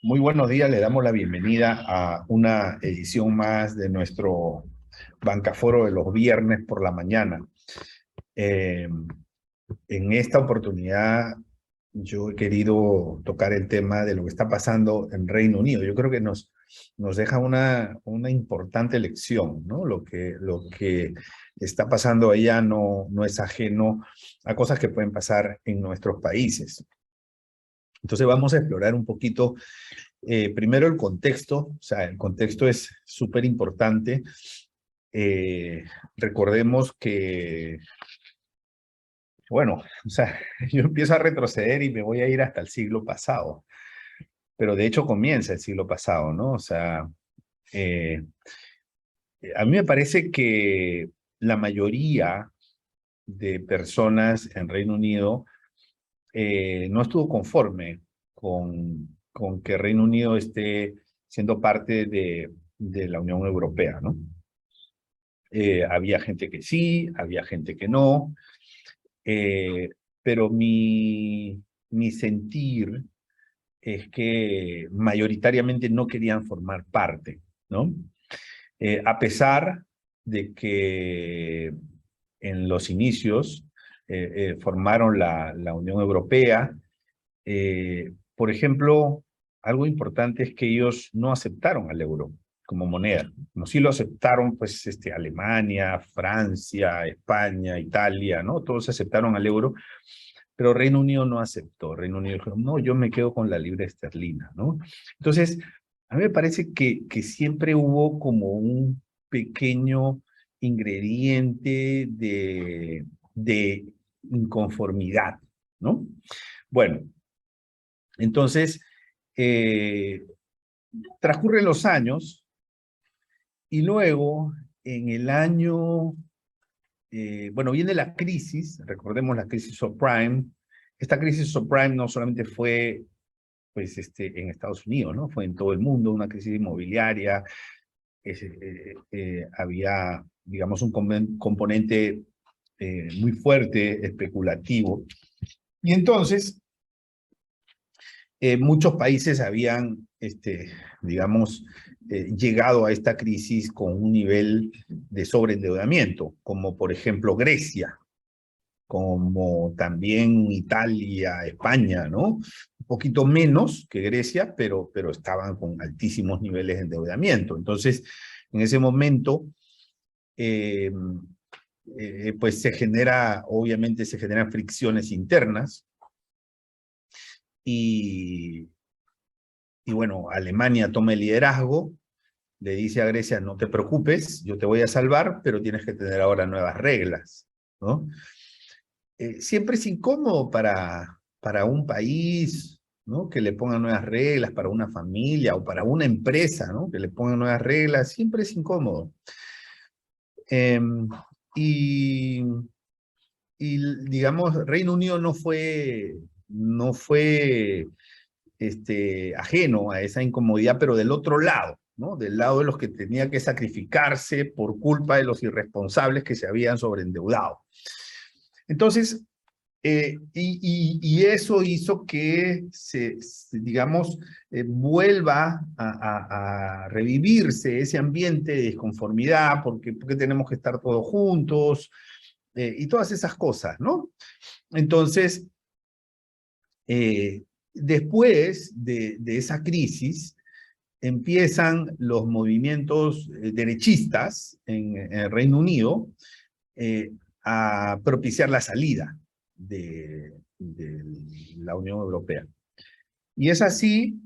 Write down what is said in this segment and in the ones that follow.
Muy buenos días, le damos la bienvenida a una edición más de nuestro Bancaforo de los viernes por la mañana. Eh, en esta oportunidad yo he querido tocar el tema de lo que está pasando en Reino Unido. Yo creo que nos deja una importante lección, ¿no? Lo que está pasando allá no es ajeno a cosas que pueden pasar en nuestros países. Entonces vamos a explorar un poquito primero el contexto, o sea, el contexto es súper importante. Eh, Recordemos que, bueno, o sea, yo empiezo a retroceder y me voy a ir hasta el siglo pasado, pero de hecho comienza el siglo pasado, ¿no? O sea, eh, a mí me parece que la mayoría de personas en Reino Unido no estuvo conforme con que Reino Unido esté siendo parte de la Unión Europea, ¿no? Había gente que sí, había gente que no, eh, pero mi sentir es que mayoritariamente no querían formar parte, ¿no? A pesar de que en los inicios formaron la Unión Europea. Por ejemplo, algo importante es que ellos no aceptaron al euro como moneda. Como sí lo aceptaron, pues, Alemania, Francia, España, Italia, ¿no? Todos aceptaron al euro, pero Reino Unido no aceptó. Reino Unido dijo, no, yo me quedo con la libra esterlina, ¿no? Entonces, a mí me parece que siempre hubo como un pequeño ingrediente de inconformidad, ¿no? Bueno, entonces, eh, transcurren los años y luego en el año, bueno, viene la crisis, recordemos la crisis subprime. Esta crisis subprime no solamente fue pues, en Estados Unidos, ¿no? Fue en todo el mundo, una crisis inmobiliaria, había, digamos, un componente muy fuerte, especulativo. Y entonces, muchos países habían, digamos, llegado a esta crisis con un nivel de sobreendeudamiento, como por ejemplo Grecia, como también Italia, España, ¿no? Un poquito menos que Grecia, pero estaban con altísimos niveles de endeudamiento. Entonces, en ese momento, eh, pues obviamente se generan fricciones internas y, y bueno, Alemania toma el liderazgo, le dice a Grecia, no te preocupes, yo te voy a salvar, pero tienes que tener ahora nuevas reglas, ¿no? Siempre es incómodo para un país, ¿no? Que le pongan nuevas reglas, para una familia o para una empresa, ¿no? Que le pongan nuevas reglas, siempre es incómodo. Eh, y, digamos, Reino Unido no fue ajeno a esa incomodidad, pero del otro lado, ¿no? Del lado de los que tenía que sacrificarse por culpa de los irresponsables que se habían sobreendeudado. Entonces, y eso hizo que digamos, vuelva a revivirse ese ambiente de desconformidad, porque tenemos que estar todos juntos, y todas esas cosas, ¿no? Entonces, después de esa crisis, empiezan los movimientos derechistas en el Reino Unido a propiciar la salida de la Unión Europea. Y es así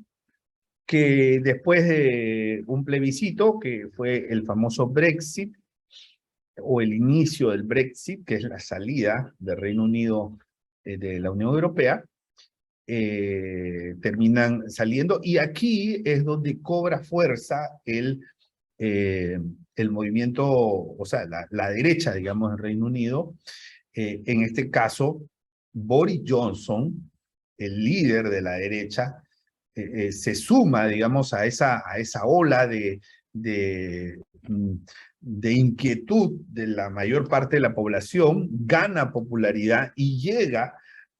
que después de un plebiscito, que fue el famoso Brexit, o el inicio del Brexit, que es la salida del Reino Unido de la Unión Europea, terminan saliendo, y aquí es donde cobra fuerza eh, el movimiento, o sea, la derecha, digamos, en Reino Unido. En este caso, Boris Johnson, el líder de la derecha, se suma, digamos, a esa ola mm, de inquietud de la mayor parte de la población, gana popularidad y llega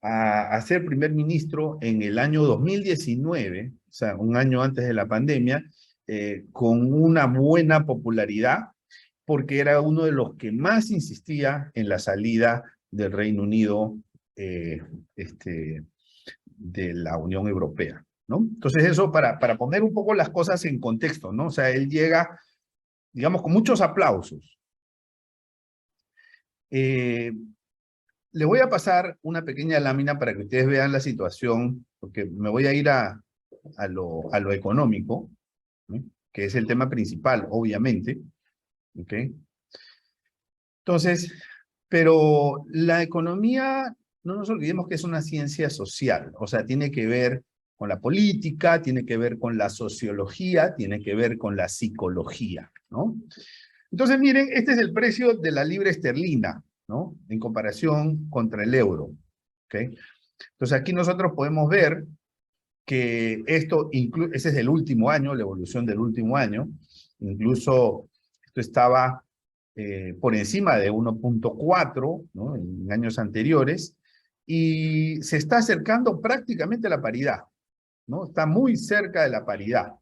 a ser primer ministro en el año 2019, o sea, un año antes de la pandemia, con una buena popularidad, porque era uno de los que más insistía en la salida del Reino Unido de la Unión Europea, ¿no? Entonces eso para poner un poco las cosas en contexto, ¿no? O sea, él llega, digamos, con muchos aplausos. Le voy a pasar una pequeña lámina para que ustedes vean la situación, porque me voy a ir a lo económico, ¿no? Que es el tema principal, obviamente. ¿Ok? Entonces, pero la economía, no nos olvidemos que es una ciencia social, o sea, tiene que ver con la política, tiene que ver con la sociología, tiene que ver con la psicología, ¿no? Entonces, miren, este es el precio de la libra esterlina, ¿no? En comparación contra el euro, ¿ok? Entonces, aquí nosotros podemos ver que esto incluye, ese es el último año, la evolución del último año, incluso esto estaba por encima de 1.4, ¿no? En años anteriores, y se está acercando prácticamente a la paridad, ¿no? Está muy cerca de la paridad,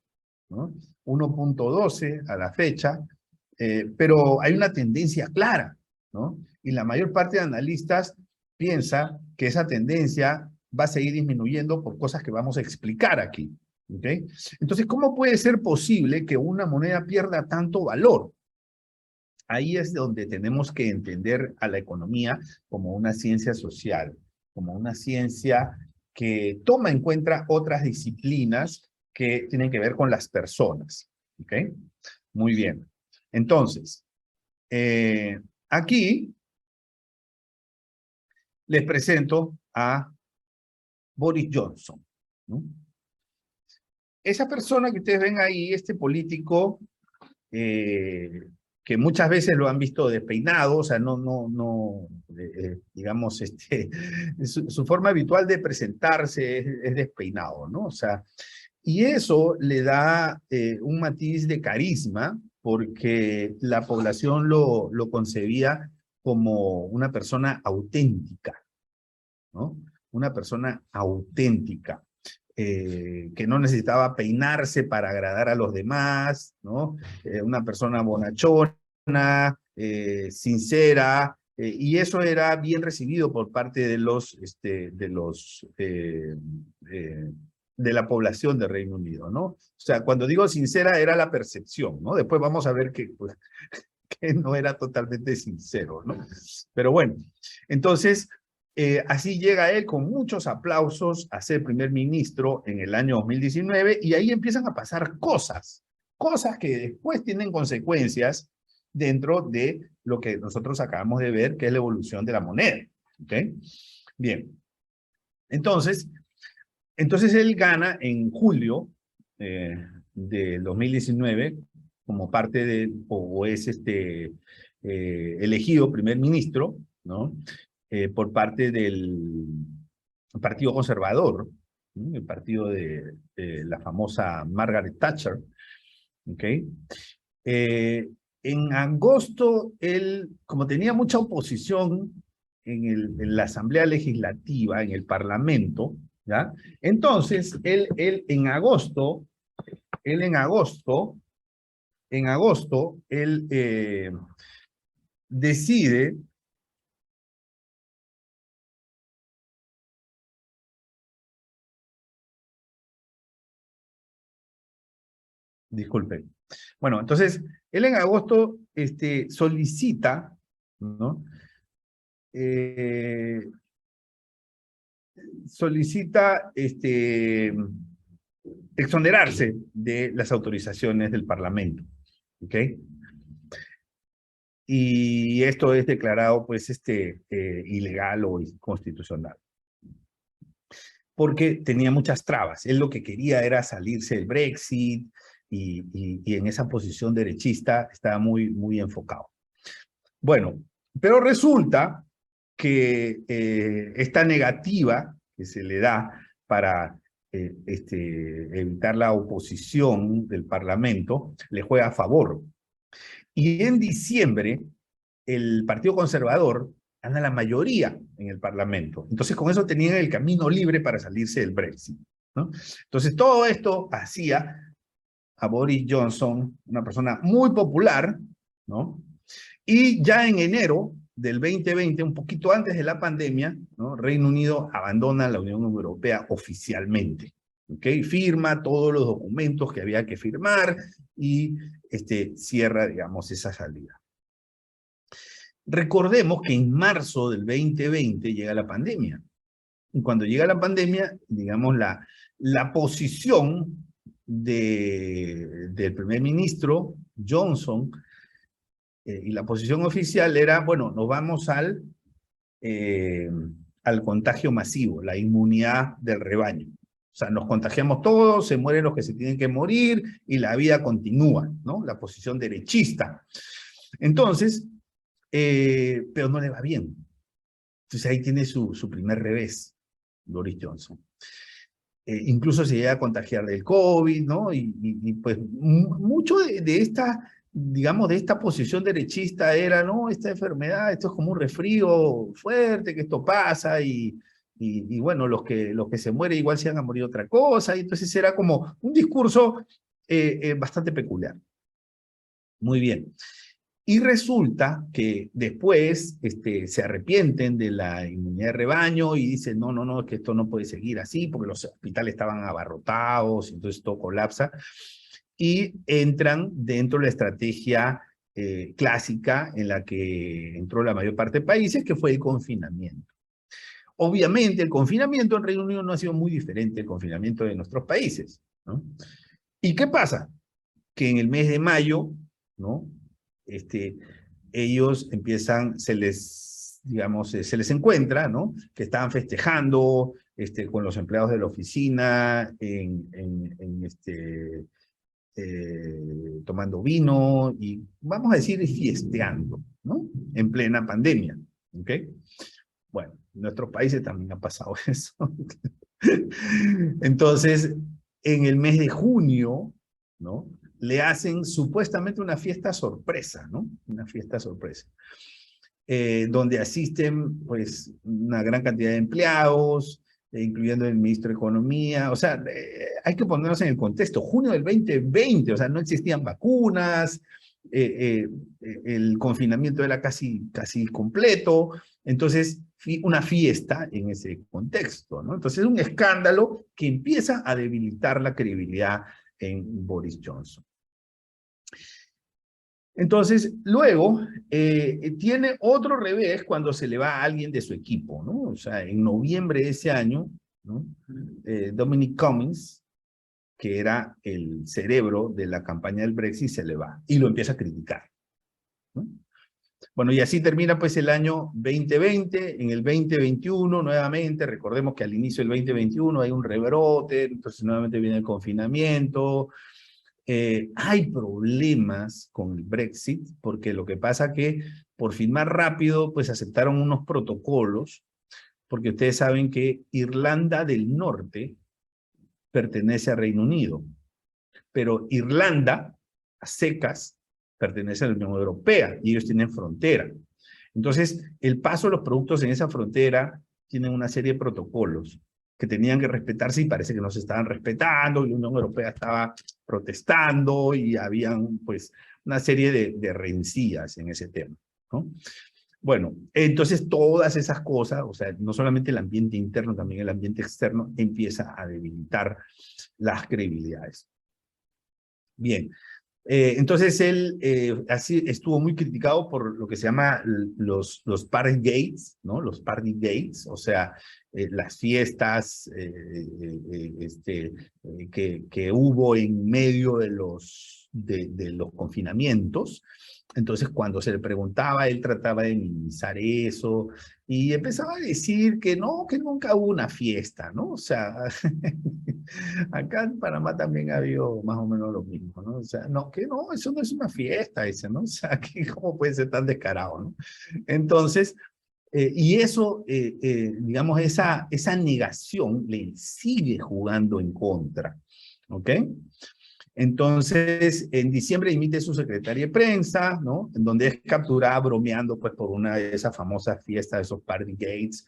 ¿no? 1.12 a la fecha, pero hay una tendencia clara, ¿no? Y la mayor parte de analistas piensa que esa tendencia va a seguir disminuyendo por cosas que vamos a explicar aquí, ¿ok? Entonces, ¿cómo puede ser posible que una moneda pierda tanto valor? Ahí es donde tenemos que entender a la economía como una ciencia social, como una ciencia que toma en cuenta otras disciplinas que tienen que ver con las personas. ¿Ok? Muy bien. Entonces, aquí les presento a Boris Johnson, ¿no? Esa persona que ustedes ven ahí, este político, que muchas veces lo han visto despeinado, o sea, digamos, su forma habitual de presentarse es despeinado, ¿no? O sea, y eso le da un matiz de carisma, porque la población lo concebía como una persona auténtica, ¿no? Una persona auténtica. Que no necesitaba peinarse para agradar a los demás, ¿no? Una persona bonachona, sincera, y eso era bien recibido por parte de la población del Reino Unido, ¿no? O sea, cuando digo sincera era la percepción, ¿no? Después vamos a ver que, pues, que no era totalmente sincero, ¿no? Pero bueno, entonces, así llega él con muchos aplausos a ser primer ministro en el año 2019 y ahí empiezan a pasar cosas que después tienen consecuencias dentro de lo que nosotros acabamos de ver, que es la evolución de la moneda. ¿Ok? Bien. Entonces él gana en julio del 2019 como parte de, o es elegido primer ministro, ¿no? Por parte del Partido Conservador, ¿no? El partido de la famosa Margaret Thatcher, ¿ok? Eh, en agosto, él, como tenía mucha oposición en la Asamblea Legislativa, en el Parlamento, ¿ya? Entonces, él en agosto, él decide, disculpe, bueno, entonces, él en agosto solicita, ¿no? Eh, solicita exonerarse de las autorizaciones del Parlamento, ¿ok? Y esto es declarado, pues, ilegal o inconstitucional. Porque tenía muchas trabas. Él lo que quería era salirse del Brexit y en esa posición derechista estaba muy, muy enfocado. Bueno, pero resulta que esta negativa que se le da para evitar la oposición del Parlamento le juega a favor. Y en diciembre, el Partido Conservador gana la mayoría en el Parlamento. Entonces, con eso tenían el camino libre para salirse del Brexit, ¿no? Entonces, todo esto hacía a Boris Johnson una persona muy popular, ¿no? Y ya en enero del 2020, un poquito antes de la pandemia, ¿no? Reino Unido abandona la Unión Europea oficialmente, ¿ok? Firma todos los documentos que había que firmar y cierra, digamos, esa salida. Recordemos que en marzo del 2020 llega la pandemia. Y cuando llega la pandemia, digamos, la posición del primer ministro Johnson y la posición oficial era, bueno, nos vamos al contagio masivo, la inmunidad del rebaño. O sea, nos contagiamos todos, se mueren los que se tienen que morir y la vida continúa, ¿no? La posición derechista. Entonces, pero no le va bien. Entonces ahí tiene su primer revés, Boris Johnson. Incluso se llega a contagiar del COVID, ¿no? Y pues mucho de esta, digamos, de esta posición derechista era, no, esta enfermedad, esto es como un resfrío fuerte, que esto pasa, y bueno, los que se mueren igual se van a morir otra cosa, y entonces era como un discurso bastante peculiar. Muy bien. Y resulta que después se arrepienten de la inmunidad de rebaño y dicen, no, no, no, es que esto no puede seguir así porque los hospitales estaban abarrotados, entonces todo colapsa. Y entran dentro de la estrategia clásica en la que entró la mayor parte de países, que fue el confinamiento. Obviamente, el confinamiento en Reino Unido no ha sido muy diferente del confinamiento de nuestros países, ¿no? ¿Y qué pasa? Que en el mes de mayo, ¿no? Ellos empiezan, digamos, se les encuentra, ¿no? Que estaban festejando con los empleados de la oficina, tomando vino y, vamos a decir, fiesteando, ¿no? En plena pandemia, ¿ok? Bueno, en nuestros países también ha pasado eso. Entonces, en el mes de junio, ¿no? Le hacen supuestamente una fiesta sorpresa, ¿no? Una fiesta sorpresa. Donde asisten, pues, una gran cantidad de empleados, incluyendo el ministro de Economía. O sea, hay que ponernos en el contexto. Junio del 2020, o sea, no existían vacunas, el confinamiento era casi completo. Entonces, una fiesta en ese contexto, ¿no? Entonces, es un escándalo que empieza a debilitar la credibilidad en Boris Johnson. Entonces, luego, tiene otro revés cuando se le va a alguien de su equipo, ¿no? O sea, en noviembre de ese año, ¿no? Dominic Cummings, que era el cerebro de la campaña del Brexit, se le va y lo empieza a criticar, ¿no? Bueno, y así termina pues el año 2020, en el 2021 nuevamente, recordemos que al inicio del 2021 hay un rebrote, entonces nuevamente viene el confinamiento. Hay problemas con el Brexit, porque lo que pasa que por firmar rápido, pues aceptaron unos protocolos, porque ustedes saben que Irlanda del Norte pertenece a Reino Unido, pero Irlanda, a secas, pertenece a la Unión Europea y ellos tienen frontera. Entonces, el paso de los productos en esa frontera tienen una serie de protocolos que tenían que respetarse y parece que no se estaban respetando, y la Unión Europea estaba protestando y habían pues una serie de rencillas en ese tema, ¿no? Bueno, entonces todas esas cosas, o sea, no solamente el ambiente interno, también el ambiente externo empieza a debilitar las credibilidades. Bien, entonces él así estuvo muy criticado por lo que se llama los party gates, ¿no? Los party gates, o sea, las fiestas que hubo en medio de los confinamientos. Entonces, cuando se le preguntaba, él trataba de minimizar eso y empezaba a decir que no, que nunca hubo una fiesta, ¿no? O sea, acá en Panamá también ha habido más o menos lo mismo, ¿no? O sea, no, que no, eso no es una fiesta, ese, ¿no? O sea, que cómo puede ser tan descarado, ¿no? Entonces, y eso, digamos, esa negación le sigue jugando en contra, ¿ok? Entonces, en diciembre dimite su secretaria de prensa, ¿no? En donde es capturada bromeando, pues, por una de esas famosas fiestas, esos party gates,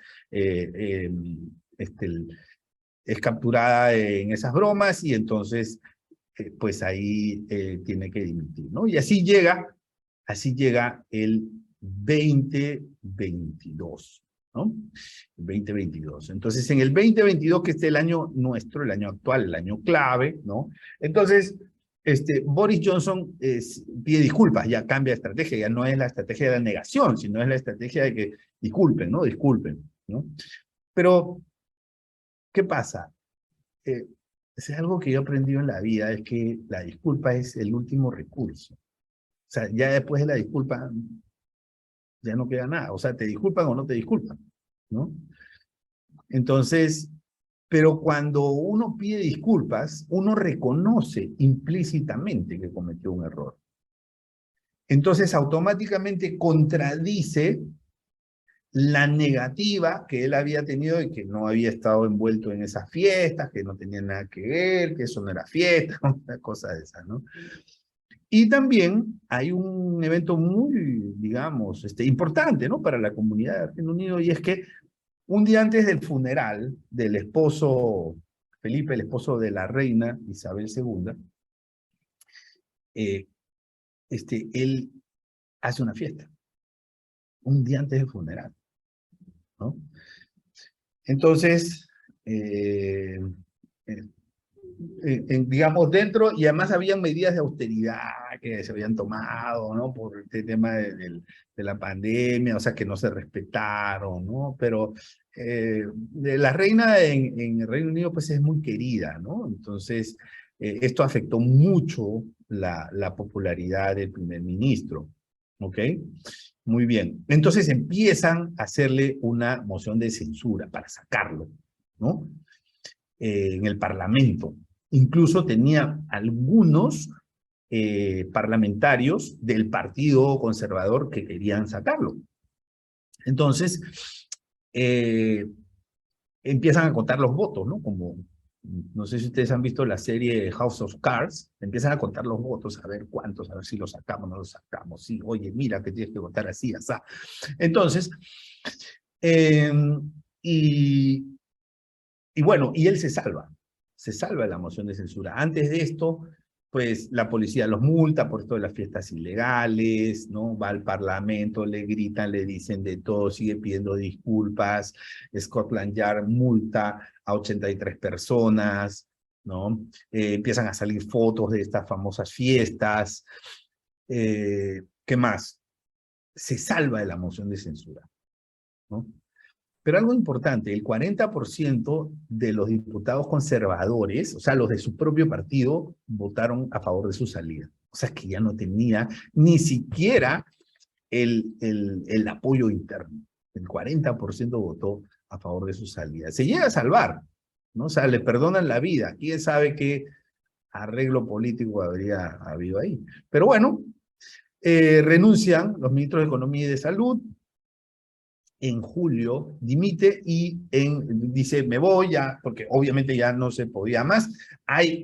es capturada en esas bromas y entonces, pues ahí tiene que dimitir, ¿no? Y así llega el 2022, ¿no? El 2022. Entonces, en el 2022, que es el año nuestro, el año actual, el año clave, ¿no? Entonces, Boris Johnson pide disculpas, ya cambia de estrategia, ya no es la estrategia de la negación, sino es la estrategia de que disculpen, ¿no? Disculpen, ¿no? Pero, ¿qué pasa? Es algo que yo he aprendido en la vida, es que la disculpa es el último recurso. O sea, ya después de la disculpa, ya no queda nada. O sea, te disculpan o no te disculpan, ¿no? Entonces, pero cuando uno pide disculpas, uno reconoce implícitamente que cometió un error. Entonces, automáticamente contradice la negativa que él había tenido de que no había estado envuelto en esas fiestas, que no tenía nada que ver, que eso no era fiesta, una cosa de esas, ¿no? Y también hay un evento muy, digamos, importante, ¿no? Para la comunidad de Reino Unido, y es que un día antes del funeral del esposo Felipe, el esposo de la reina Isabel II, él hace una fiesta, un día antes del funeral, ¿no? Entonces, digamos, dentro, y además habían medidas de austeridad que se habían tomado, ¿no? Por este tema de la pandemia, o sea, que no se respetaron, ¿no? Pero la reina en el Reino Unido, pues es muy querida, ¿no? Entonces, esto afectó mucho la popularidad del primer ministro, ¿ok? Muy bien. Entonces empiezan a hacerle una moción de censura para sacarlo, ¿no? En el Parlamento. Incluso tenía algunos parlamentarios del Partido Conservador que querían sacarlo. Entonces, empiezan a contar los votos, ¿no? Como, no sé si ustedes han visto la serie House of Cards, empiezan a contar los votos, a ver cuántos, a ver si los sacamos, no los sacamos, sí, oye, mira que tienes que votar así, así. Entonces, y bueno, y él se salva de la moción de censura. Antes de esto, pues la policía los multa por esto de las fiestas ilegales, ¿no? Va al parlamento, le gritan, le dicen de todo, sigue pidiendo disculpas. Scotland Yard multa a 83 personas, ¿no? Empiezan a salir fotos de estas famosas fiestas. ¿Qué más? Se salva de la moción de censura, ¿no? Pero algo importante, el 40% de los diputados conservadores, o sea, los de su propio partido, votaron a favor de su salida. O sea, que ya no tenía ni siquiera el apoyo interno. El 40% votó a favor de su salida. Se llega a salvar, ¿no? O sea, le perdonan la vida. ¿Quién sabe qué arreglo político habría habido ahí? Pero bueno, renuncian los ministros de Economía y de Salud. En julio dimite y dice, me voy ya, porque obviamente ya no se podía más. Hay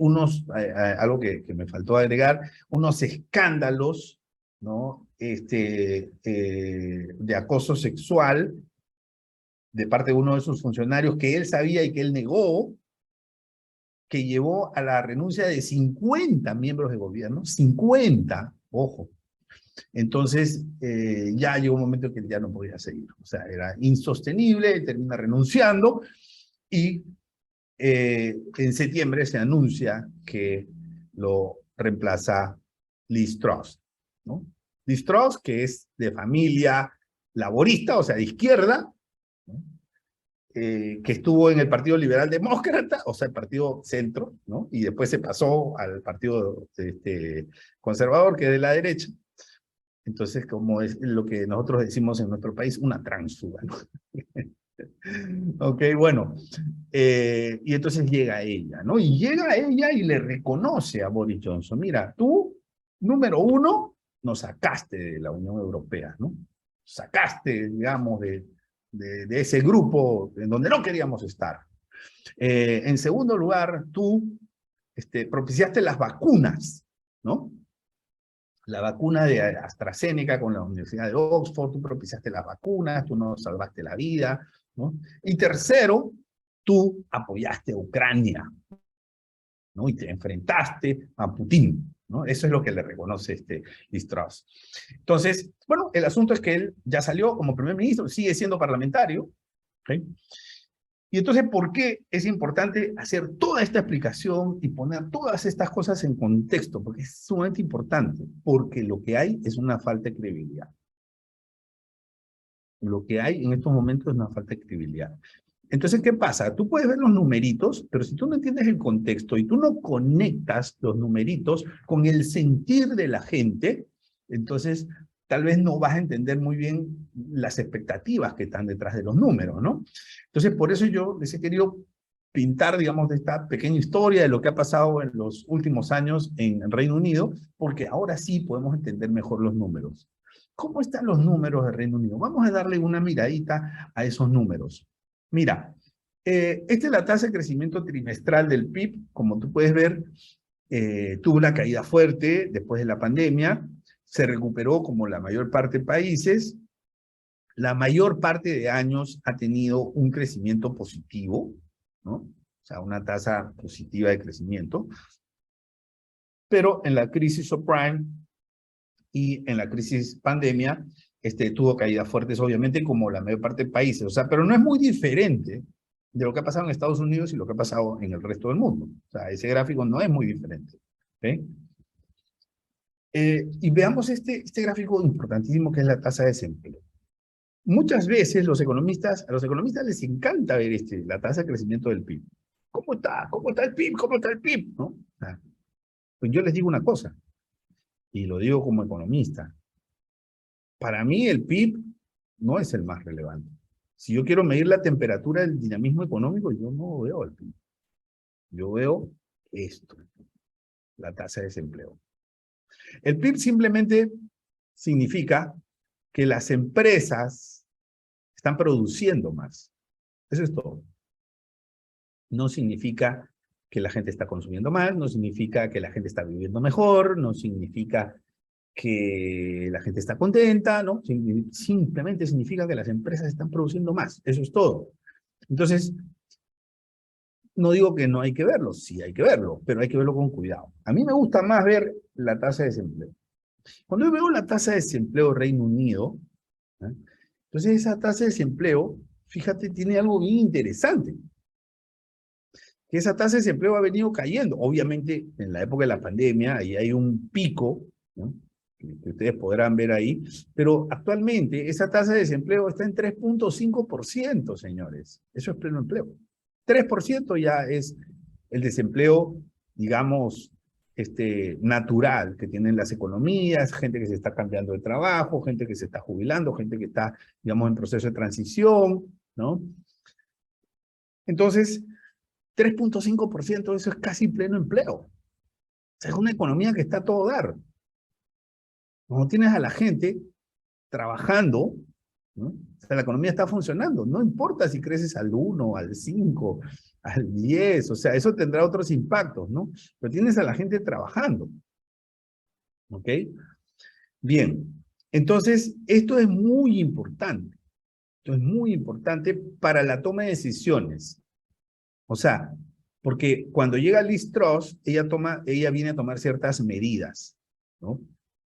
algo que me faltó agregar, unos escándalos, ¿no? De acoso sexual de parte de uno de sus funcionarios que él sabía y que él negó, que llevó a la renuncia de 50 miembros de gobierno, 50, ojo. Entonces, ya llegó un momento que ya no podía seguir. O sea, era insostenible, termina renunciando y en septiembre se anuncia que lo reemplaza Liz Truss, ¿no? Liz Truss, que es de familia laborista, o sea, de izquierda, ¿no? Que estuvo en el Partido Liberal Demócrata, o sea, el Partido Centro, ¿no? Y después se pasó al Partido Conservador, que es de la derecha. Entonces, como es lo que nosotros decimos en nuestro país, una tránsfuga, ¿no? Ok, bueno. Y entonces llega ella, ¿no? Y llega ella y le reconoce a Boris Johnson, mira, tú, número uno, nos sacaste de la Unión Europea, ¿no? Sacaste, digamos, de ese grupo en donde no queríamos estar. En segundo lugar, tú propiciaste las vacunas, ¿no? La vacuna de AstraZeneca con la Universidad de Oxford, tú propiciaste las vacunas, tú nos salvaste la vida, ¿no? Y tercero, tú apoyaste a Ucrania, ¿no? Y te enfrentaste a Putin, ¿no? Eso es lo que le reconoce Liz Truss. Entonces, bueno, el asunto es que él ya salió como primer ministro, sigue siendo parlamentario, ¿ok? Y entonces, ¿por qué es importante hacer toda esta explicación y poner todas estas cosas en contexto? Porque es sumamente importante, porque lo que hay es una falta de credibilidad. Lo que hay en estos momentos es una falta de credibilidad. Entonces, ¿qué pasa? Tú puedes ver los numeritos, pero si tú no entiendes el contexto y tú no conectas los numeritos con el sentir de la gente, entonces tal vez no vas a entender muy bien las expectativas que están detrás de los números, ¿no? Entonces, por eso yo les he querido pintar, digamos, de esta pequeña historia de lo que ha pasado en los últimos años en el Reino Unido, porque ahora sí podemos entender mejor los números. ¿Cómo están los números del Reino Unido? Vamos a darle una miradita a esos números. Mira, esta es la tasa de crecimiento trimestral del PIB. Como tú puedes ver, tuvo una caída fuerte después de la pandemia, se recuperó como la mayor parte de países, la mayor parte de años ha tenido un crecimiento positivo, ¿no? O sea, una tasa positiva de crecimiento, pero en la crisis subprime y en la crisis pandemia, tuvo caídas fuertes, obviamente, como la mayor parte de países. O sea, pero no es muy diferente de lo que ha pasado en Estados Unidos y lo que ha pasado en el resto del mundo. O sea, ese gráfico no es muy diferente. ¿Okay? Y veamos este gráfico importantísimo que es la tasa de desempleo. Muchas veces a los economistas les encanta ver la tasa de crecimiento del PIB. ¿Cómo está? ¿Cómo está el PIB? ¿Cómo está el PIB? ¿No? O sea, pues yo les digo una cosa, y lo digo como economista. Para mí el PIB no es el más relevante. Si yo quiero medir la temperatura del dinamismo económico, yo no veo el PIB. Yo veo esto, la tasa de desempleo. El PIB simplemente significa que las empresas están produciendo más. Eso es todo. No significa que la gente está consumiendo más, no significa que la gente está viviendo mejor, no significa que la gente está contenta, ¿no? Simplemente significa que las empresas están produciendo más. Eso es todo. Entonces, no digo que no hay que verlo, sí hay que verlo, pero hay que verlo con cuidado. A mí me gusta más ver la tasa de desempleo. Cuando yo veo la tasa de desempleo Reino Unido, ¿eh? Entonces esa tasa de desempleo, fíjate, tiene algo bien interesante. Que esa tasa de desempleo ha venido cayendo. Obviamente, en la época de la pandemia, ahí hay un pico, ¿no? Que ustedes podrán ver ahí, pero actualmente esa tasa de desempleo está en 3.5%, señores. Eso es pleno empleo. 3% ya es el desempleo, digamos, natural que tienen las economías, gente que se está cambiando de trabajo, gente que se está jubilando, gente que está, digamos, en proceso de transición, ¿no? Entonces, 3.5%, eso es casi pleno empleo. O sea, es una economía que está a todo dar. Cuando tienes a la gente trabajando, ¿no? O sea, la economía está funcionando. No importa si creces al 1, al 5, al 10, o sea, eso tendrá otros impactos, ¿no? Pero tienes a la gente trabajando. ¿Ok? Bien. Entonces, esto es muy importante. Esto es muy importante para la toma de decisiones. O sea, porque cuando llega Liz Truss, ella viene a tomar ciertas medidas, ¿no?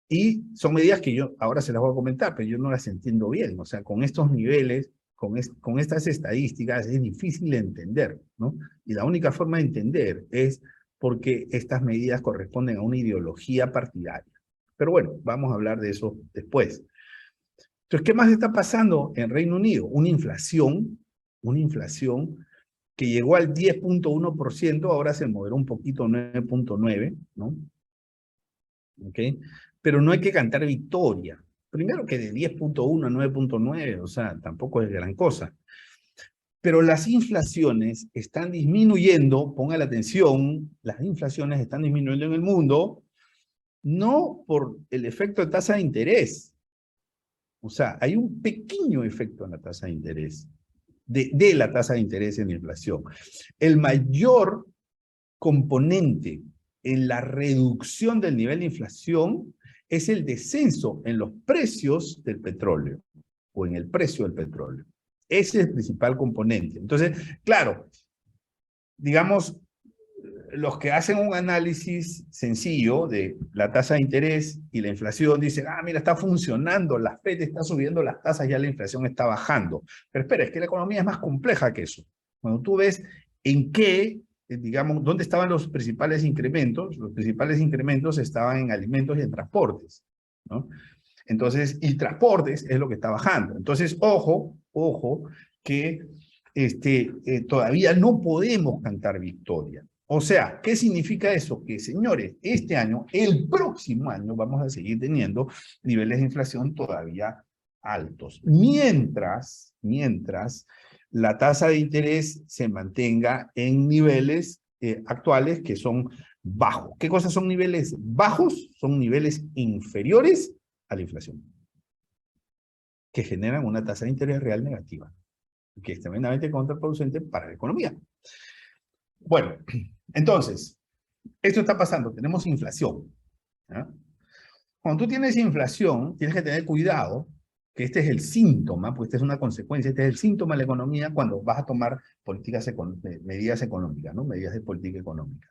Y son medidas que yo ahora se las voy a comentar, pero yo no las entiendo bien. O sea, con estos niveles, con estas estadísticas, es difícil de entender, ¿no? Y la única forma de entender es porque estas medidas corresponden a una ideología partidaria. Pero bueno, vamos a hablar de eso después. Entonces, ¿qué más está pasando en Reino Unido? Una inflación que llegó al 10.1%, ahora se moderó un poquito, 9.9%, ¿no? ¿Ok? Pero no hay que cantar victoria. Primero que de 10.1 a 9.9, o sea, tampoco es gran cosa. Pero las inflaciones están disminuyendo, ponga la atención, las inflaciones están disminuyendo en el mundo, no por el efecto de tasa de interés. O sea, hay un pequeño efecto en la tasa de interés, de la tasa de interés en la inflación. El mayor componente en la reducción del nivel de inflación es el descenso en los precios del petróleo o en el precio del petróleo. Ese es el principal componente. Entonces, claro, digamos, los que hacen un análisis sencillo de la tasa de interés y la inflación dicen, ah, mira, está funcionando, la FED está subiendo las tasas, ya la inflación está bajando. Pero espera, es que la economía es más compleja que eso. Cuando tú ves en qué, digamos, dónde estaban los principales incrementos estaban en alimentos y en transportes, ¿no? Entonces, y transportes es lo que está bajando. Entonces, ojo, que todavía no podemos cantar victoria. O sea, ¿qué significa eso? Que, señores, este año, el próximo año, vamos a seguir teniendo niveles de inflación todavía altos. Mientras la tasa de interés se mantenga en niveles actuales que son bajos. ¿Qué cosas son niveles bajos? Son niveles inferiores a la inflación, que generan una tasa de interés real negativa, que es tremendamente contraproducente para la economía. Bueno, entonces, esto está pasando, tenemos inflación, ¿ya? Cuando tú tienes inflación, tienes que tener cuidado, que este es el síntoma, pues esta es una consecuencia, este es el síntoma de la economía cuando vas a tomar medidas económicas, ¿no? Medidas de política económica.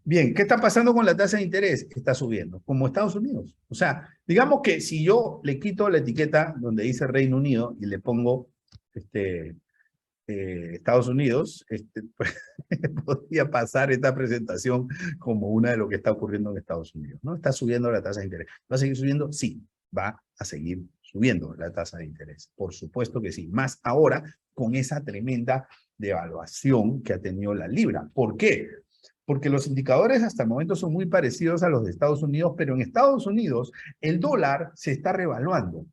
Bien, ¿qué está pasando con la tasa de interés? Está subiendo, como Estados Unidos. O sea, digamos que si yo le quito la etiqueta donde dice Reino Unido y le pongo Estados Unidos, pues, podría pasar esta presentación como una de lo que está ocurriendo en Estados Unidos, ¿no? Está subiendo la tasa de interés. ¿Va a seguir subiendo? Sí, va a seguir subiendo la tasa de interés. Por supuesto que sí. Más ahora con esa tremenda devaluación que ha tenido la libra. ¿Por qué? Porque los indicadores hasta el momento son muy parecidos a los de Estados Unidos, pero en Estados Unidos el dólar se está revaluando,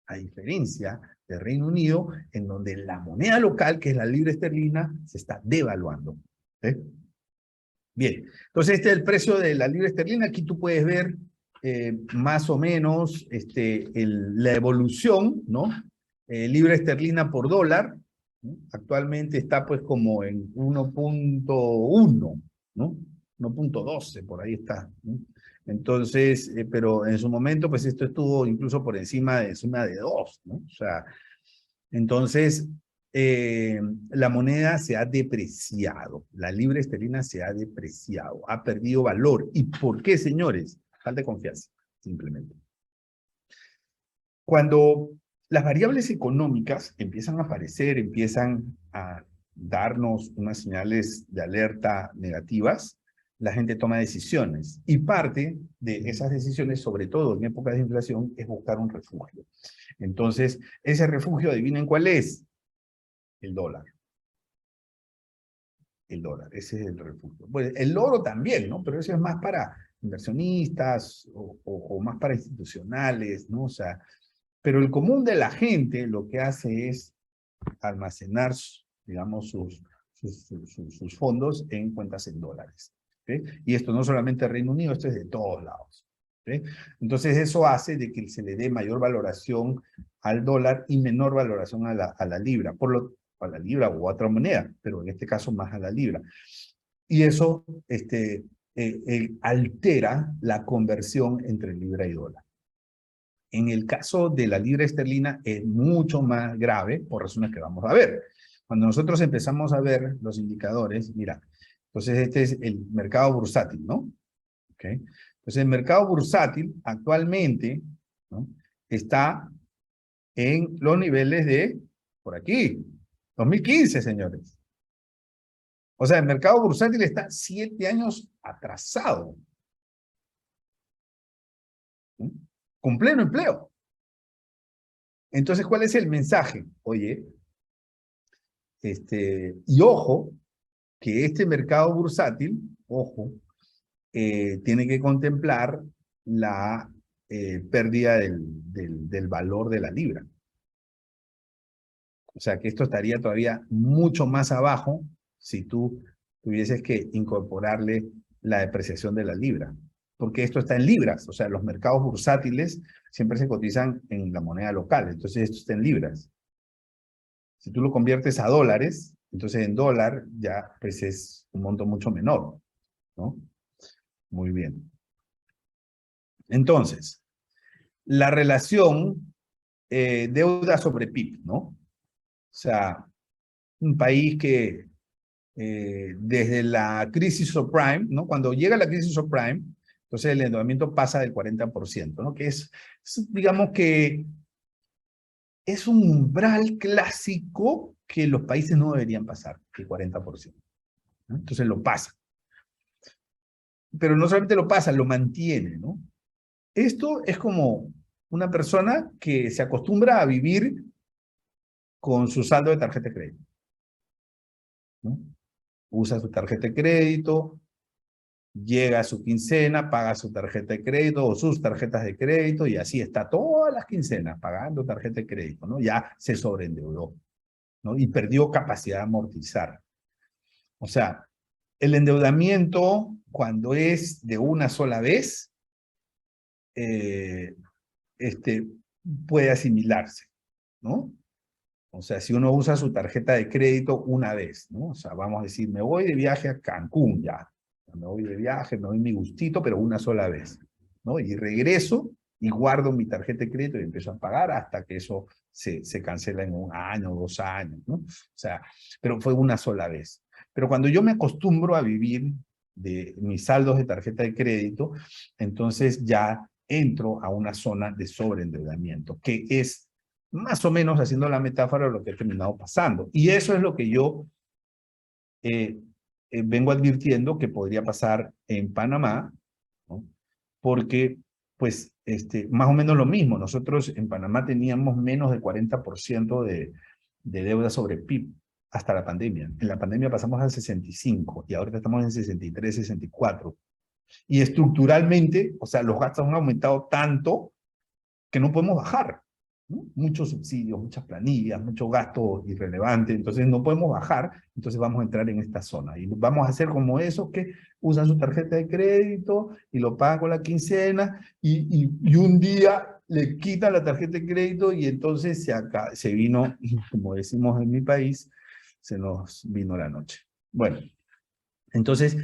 a diferencia del Reino Unido, en donde la moneda local, que es la libra esterlina, se está devaluando. ¿Sí? Bien, entonces este es el precio de la libra esterlina. Aquí tú puedes ver más o menos la evolución, ¿no? Libra esterlina por dólar, ¿no? Actualmente está pues como en 1.1, ¿no? 1.12, por ahí está, ¿no? Entonces, pero en su momento, pues esto estuvo incluso por encima de 2, ¿no? O sea, entonces, la moneda se ha depreciado, la libra esterlina se ha depreciado, ha perdido valor. ¿Y por qué, señores? Falta de confianza, simplemente. Cuando las variables económicas empiezan a aparecer, empiezan a darnos unas señales de alerta negativas, la gente toma decisiones. Y parte de esas decisiones, sobre todo en épocas de inflación, es buscar un refugio. Entonces, ese refugio, adivinen cuál es. El dólar. El dólar, ese es el refugio. Bueno, el oro también, ¿no? Pero eso es más para inversionistas o más para institucionales, ¿no? O sea, pero el común de la gente lo que hace es almacenar, digamos, sus fondos en cuentas en dólares. ¿Sí? Y esto no solamente del Reino Unido, esto es de todos lados. ¿Sí? Entonces eso hace de que se le dé mayor valoración al dólar y menor valoración a la libra, a la libra o a otra moneda, pero en este caso más a la libra. Y eso altera la conversión entre libra y dólar. En el caso de la libra esterlina es mucho más grave por razones que vamos a ver. Cuando nosotros empezamos a ver los indicadores, mira, entonces este es el mercado bursátil, ¿no? ¿Okay? Entonces el mercado bursátil actualmente, ¿no?, está en los niveles de, por aquí, 2015, señores. O sea, el mercado bursátil está 7 años atrasado, ¿sí?, con pleno empleo. Entonces, ¿cuál es el mensaje? Oye, y ojo, que este mercado bursátil, ojo, tiene que contemplar la pérdida del valor de la libra. O sea, que esto estaría todavía mucho más abajo si tú tuvieses que incorporarle la depreciación de la libra. Porque esto está en libras, o sea, los mercados bursátiles siempre se cotizan en la moneda local, entonces esto está en libras. Si tú lo conviertes a dólares, Entonces en dólar ya pues es un monto mucho menor, ¿no? Muy bien. Entonces, la relación deuda sobre PIB, ¿no? O sea, un país que desde la crisis subprime, ¿no? Cuando llega la crisis subprime, entonces el endeudamiento pasa del 40%, ¿no? Que digamos que es un umbral clásico que los países no deberían pasar, el 40%, ¿no? Entonces lo pasa. Pero no solamente lo pasa, lo mantiene, ¿no? Esto es como una persona que se acostumbra a vivir con su saldo de tarjeta de crédito, ¿no? Usa su tarjeta de crédito, llega a su quincena, paga su tarjeta de crédito o sus tarjetas de crédito y así está todas las quincenas pagando tarjeta de crédito, ¿no? Ya se sobreendeudó, ¿no? Y perdió capacidad de amortizar. O sea, el endeudamiento, cuando es de una sola vez, eh, puede asimilarse, ¿no? O sea, si uno usa su tarjeta de crédito una vez, ¿no? O sea, vamos a decir, me voy de viaje a Cancún ya. Me voy de viaje, me doy mi gustito, pero una sola vez, ¿no? Y regreso y guardo mi tarjeta de crédito y empiezo a pagar hasta que eso se cancela en 1 año, 2 años, ¿no? O sea, pero fue una sola vez. Pero cuando yo me acostumbro a vivir de mis saldos de tarjeta de crédito, entonces ya entro a una zona de sobreendeudamiento, que es más o menos haciendo la metáfora de lo que ha terminado pasando. Y eso es lo que yo vengo advirtiendo que podría pasar en Panamá, ¿no? Porque, pues, más o menos lo mismo. Nosotros en Panamá teníamos menos del 40% de deuda sobre PIB hasta la pandemia. En la pandemia pasamos al 65 y ahorita estamos en 63, 64. Y estructuralmente, o sea, los gastos han aumentado tanto que no podemos bajar, ¿no? Muchos subsidios, muchas planillas, mucho gasto irrelevante, entonces no podemos bajar, entonces vamos a entrar en esta zona. Y vamos a hacer como esos que usan su tarjeta de crédito y lo pagan con la quincena y un día le quitan la tarjeta de crédito y entonces se vino, como decimos en mi país, se nos vino la noche. Bueno, entonces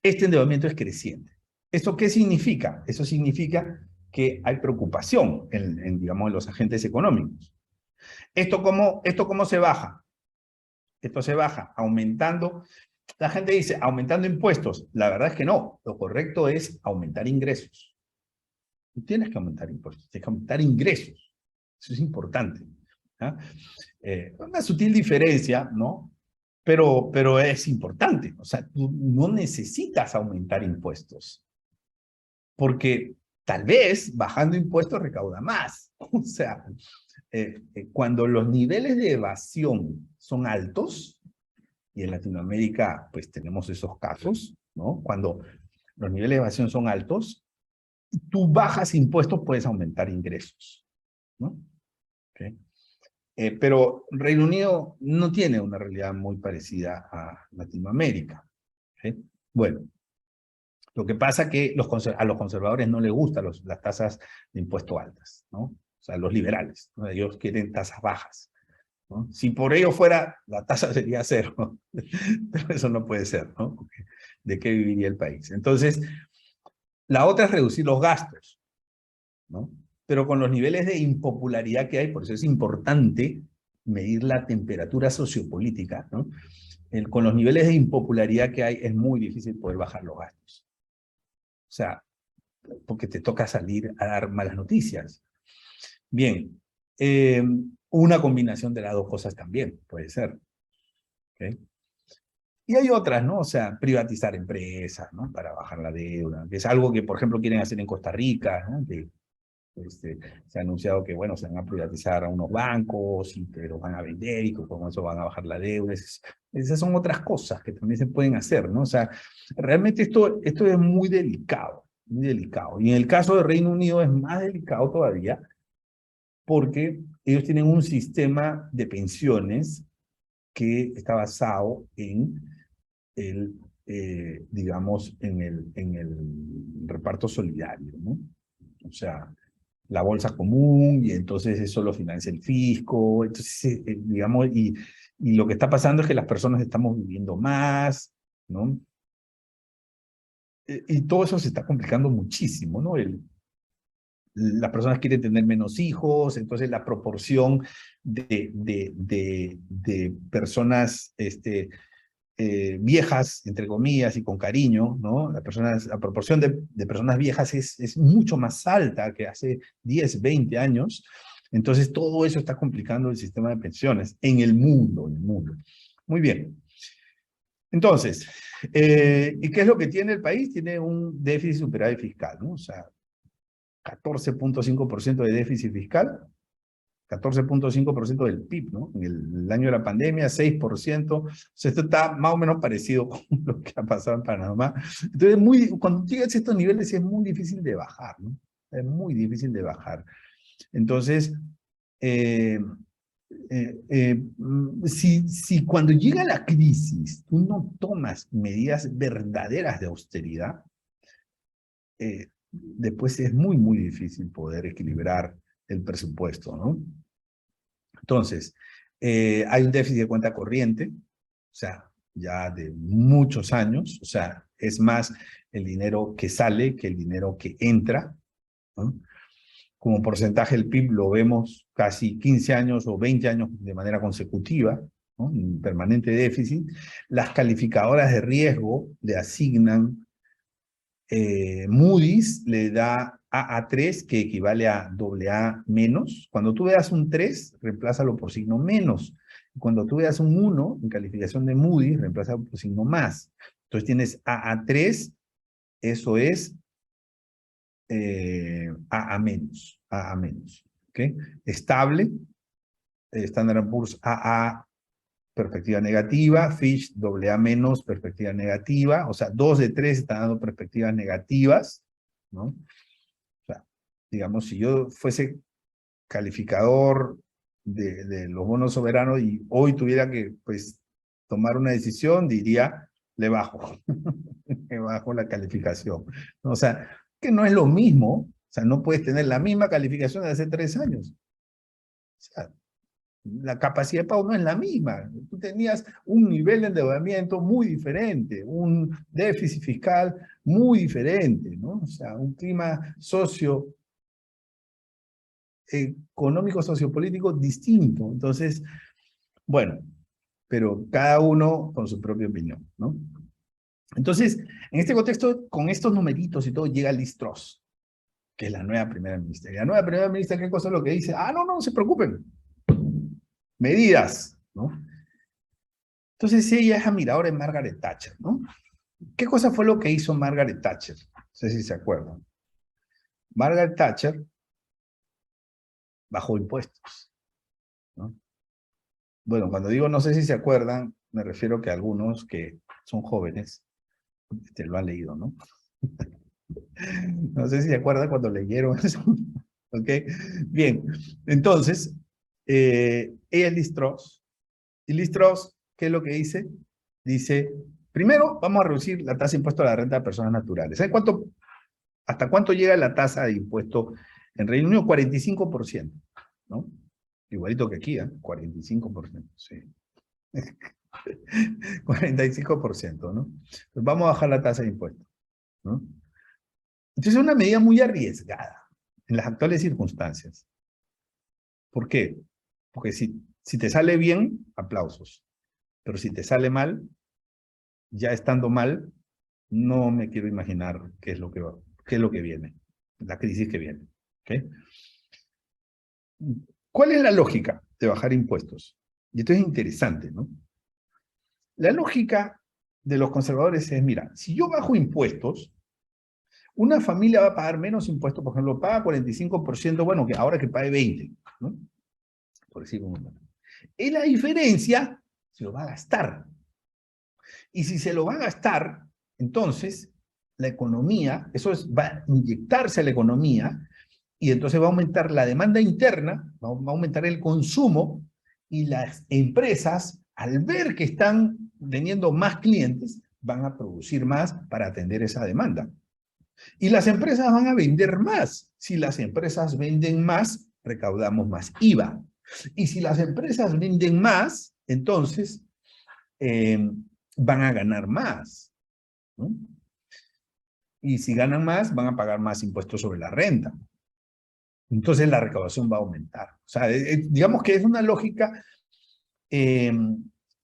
este endeudamiento es creciente. ¿Esto qué significa? Eso significa que hay preocupación digamos, en los agentes económicos. ¿Esto cómo se baja? Esto se baja aumentando. La gente dice, aumentando impuestos. La verdad es que no. Lo correcto es aumentar ingresos. No tienes que aumentar impuestos, tienes que aumentar ingresos. Eso es importante. ¿Ah? Una sutil diferencia, ¿no? Pero es importante. O sea, tú no necesitas aumentar impuestos. Porque tal vez bajando impuestos recauda más. O sea, cuando los niveles de evasión son altos, y en Latinoamérica pues tenemos esos casos, ¿no? Cuando los niveles de evasión son altos, tú bajas impuestos, puedes aumentar ingresos, ¿no? ¿Okay? Pero Reino Unido no tiene una realidad muy parecida a Latinoamérica. ¿Okay? Bueno, lo que pasa es que a los conservadores no les gustan las tasas de impuesto altas, ¿no? O sea, los liberales, ¿no? Ellos quieren tasas bajas, ¿no? Si por ello fuera, la tasa sería cero, pero eso no puede ser, ¿no? Porque ¿de qué viviría el país? Entonces, la otra es reducir los gastos, ¿no? Pero con los niveles de impopularidad que hay, por eso es importante medir la temperatura sociopolítica, ¿no? Con los niveles de impopularidad que hay, es muy difícil poder bajar los gastos. O sea, porque te toca salir a dar malas noticias. Bien, una combinación de las dos cosas también puede ser. ¿Okay? Y hay otras, ¿no? O sea, privatizar empresas, ¿no? Para bajar la deuda, que es algo que, por ejemplo, quieren hacer en Costa Rica, ¿no? Que se ha anunciado que, bueno, se van a privatizar a unos bancos y que los van a vender y que con eso van a bajar la deuda. Esas son otras cosas que también se pueden hacer, ¿no? O sea, realmente esto es muy delicado, muy delicado. Y en el caso de Reino Unido es más delicado todavía porque ellos tienen un sistema de pensiones que está basado en digamos, en el reparto solidario, ¿no? O sea, la bolsa común y entonces eso lo financia el fisco, entonces, digamos, y Y lo que está pasando es que las personas estamos viviendo más, ¿no? Y todo eso se está complicando muchísimo, ¿no? Las personas quieren tener menos hijos, entonces la proporción de personas viejas, entre comillas, y con cariño, ¿no? La proporción de personas viejas es mucho más alta que hace 10, 20 años. Entonces todo eso está complicando el sistema de pensiones en el mundo, en el mundo. Muy bien. Entonces, ¿y qué es lo que tiene el país? Tiene un déficit superávit fiscal, ¿no? O sea, 14.5% de déficit fiscal, 14.5% del PIB, ¿no? En el año de la pandemia, 6%. O sea, esto está más o menos parecido con lo que ha pasado en Panamá. Entonces, cuando llegas a estos niveles es muy difícil de bajar, ¿no? Es muy difícil de bajar. Entonces, si cuando llega la crisis tú no tomas medidas verdaderas de austeridad, después es muy, muy difícil poder equilibrar el presupuesto, ¿no? Entonces, hay un déficit de cuenta corriente, o sea, ya de muchos años, o sea, es más el dinero que sale que el dinero que entra, ¿no? Como porcentaje del PIB lo vemos casi 15 años o 20 años de manera consecutiva, ¿no? Un permanente déficit. Las calificadoras de riesgo le asignan, Moody's le da AA3, que equivale a AA menos. Cuando tú veas un 3, reemplázalo por signo menos. Cuando tú veas un 1 en calificación de Moody's, reemplázalo por signo más. Entonces tienes AA3, eso es AA menos, AA menos, ¿ok? Estable, Standard & Poor's AA, perspectiva negativa, Fitch AA menos, perspectiva negativa, o sea, 2 de 3 están dando perspectivas negativas, ¿no? O sea, digamos, si yo fuese calificador de los bonos soberanos y hoy tuviera que, pues, tomar una decisión, diría, le bajo, le bajo la calificación. O sea, que no es lo mismo, o sea, no puedes tener la misma calificación de hace 3 años. O sea, la capacidad de pago no es la misma. Tú tenías un nivel de endeudamiento muy diferente, un déficit fiscal muy diferente, ¿no? O sea, un clima económico, sociopolítico distinto. Entonces, bueno, pero cada uno con su propia opinión, ¿no? Entonces, en este contexto, con estos numeritos y todo, llega Liz Truss, que es la nueva primera ministra. Y la nueva primera ministra, ¿qué cosa es lo que dice? Ah, no, no se preocupen. Medidas, ¿no? Entonces ella es admiradora de Margaret Thatcher, ¿no? ¿Qué cosa fue lo que hizo Margaret Thatcher? No sé si se acuerdan. Margaret Thatcher bajó impuestos, ¿no? Bueno, cuando digo no sé si se acuerdan, me refiero que algunos que son jóvenes lo han leído, ¿no? No sé si se acuerdan cuando leyeron eso. ¿Ok? Bien, entonces, ella es Liz Truss. Y Liz Truss, ¿qué es lo que dice? Dice, primero vamos a reducir la tasa de impuesto a la renta de personas naturales. ¿Saben hasta cuánto llega la tasa de impuesto en Reino Unido? 45%, ¿no? Igualito que aquí, ¿eh? 45%, sí. 45%, ¿no? Pues vamos a bajar la tasa de impuesto, ¿no? Entonces es una medida muy arriesgada en las actuales circunstancias. ¿Por qué? Porque si te sale bien, aplausos. Pero si te sale mal, ya estando mal, no me quiero imaginar qué es lo que viene, la crisis que viene. ¿Okay? ¿Cuál es la lógica de bajar impuestos? Y esto es interesante, ¿no? La lógica de los conservadores es, mira, si yo bajo impuestos, una familia va a pagar menos impuestos, por ejemplo, paga 45%, bueno, que ahora que pague 20%, ¿no? Por decir un número. Y la diferencia se lo va a gastar. Y si se lo va a gastar, entonces la economía, va a inyectarse a la economía, y entonces va a aumentar la demanda interna, va a aumentar el consumo, y las empresas, al ver que están teniendo más clientes, van a producir más para atender esa demanda. Y las empresas van a vender más. Si las empresas venden más, recaudamos más IVA. Y si las empresas venden más, entonces van a ganar más, ¿no? Y si ganan más, van a pagar más impuestos sobre la renta. Entonces la recaudación va a aumentar. O sea, digamos que es una lógica de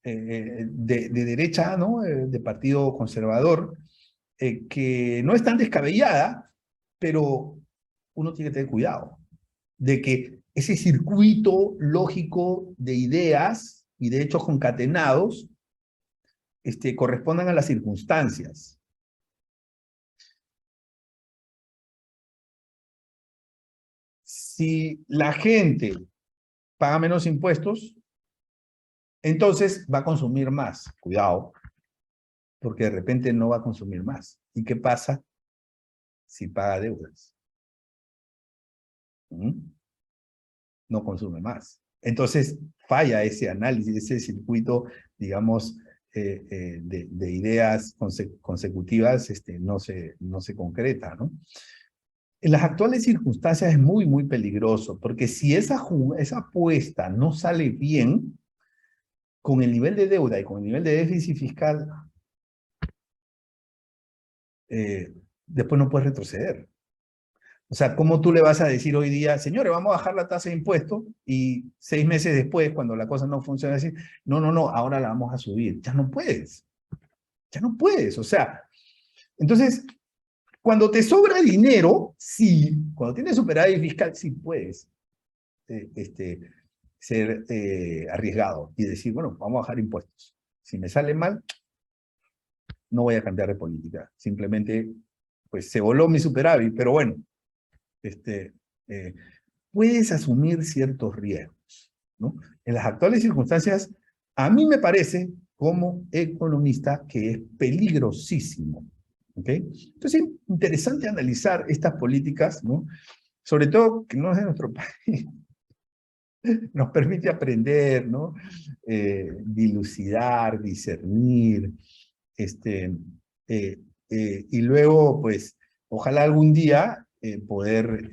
derecha, ¿no? De partido conservador, que no es tan descabellada, pero uno tiene que tener cuidado de que ese circuito lógico de ideas y de hechos concatenados correspondan a las circunstancias. Si la gente paga menos impuestos, entonces va a consumir más. Cuidado, porque de repente no va a consumir más. ¿Y qué pasa si paga deudas? No consume más. Entonces falla ese análisis, ese circuito, digamos, de ideas consecutivas no se concreta, ¿no? En las actuales circunstancias es muy, muy peligroso, porque si esa apuesta no sale bien, con el nivel de deuda y con el nivel de déficit fiscal, después no puedes retroceder. O sea, ¿cómo tú le vas a decir hoy día, señores, vamos a bajar la tasa de impuestos y 6 meses después, cuando la cosa no funciona, decir, no, no, no, ahora la vamos a subir? Ya no puedes. Ya no puedes. O sea, entonces, cuando te sobra dinero, sí, cuando tienes superávit fiscal, sí puedes ser arriesgado y decir, bueno, vamos a bajar impuestos. Si me sale mal, no voy a cambiar de política. Simplemente, pues se voló mi superávit, pero bueno, puedes asumir ciertos riesgos, ¿no? En las actuales circunstancias, a mí me parece, como economista, que es peligrosísimo, ¿ok? Entonces es interesante analizar estas políticas, ¿no? Sobre todo que no es de nuestro país, nos permite aprender, ¿no? Dilucidar, discernir, y luego, pues, ojalá algún día poder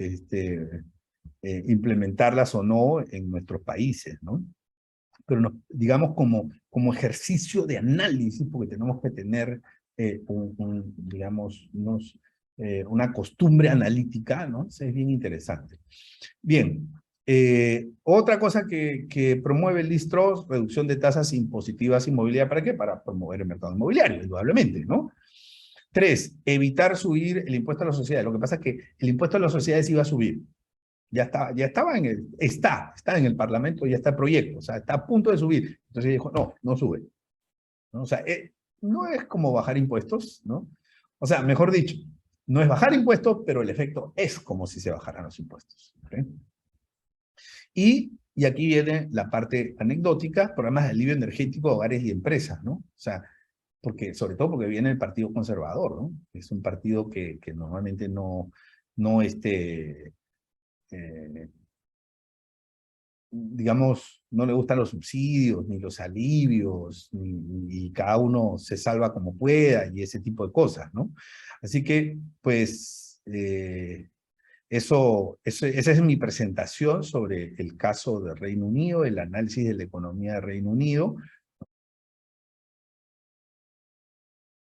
implementarlas o no en nuestros países, ¿no? Pero digamos como ejercicio de análisis, porque tenemos que tener, digamos, una costumbre analítica, ¿no? Eso es bien interesante. Bien, otra cosa que promueve el Liz-Truss, reducción de tasas impositivas inmobiliarias, ¿para qué? Para promover el mercado inmobiliario, indudablemente, ¿no? 3, evitar subir el impuesto a las sociedades. Lo que pasa es que el impuesto a las sociedades iba a subir. Estaba está en el Parlamento, ya está el proyecto, o sea, está a punto de subir. Entonces dijo, no, no sube, ¿no? O sea, no es como bajar impuestos, ¿no? O sea, mejor dicho, no es bajar impuestos, pero el efecto es como si se bajaran los impuestos. ¿Okay? Y aquí viene la parte anecdótica, programas de alivio energético de hogares y empresas, ¿no? O sea, sobre todo porque viene el Partido Conservador, ¿no? Es un partido que normalmente no digamos, no le gustan los subsidios, ni los alivios, y cada uno se salva como pueda, y ese tipo de cosas, ¿no? Así que, pues, esa es mi presentación sobre el caso de Reino Unido, el análisis de la economía de Reino Unido.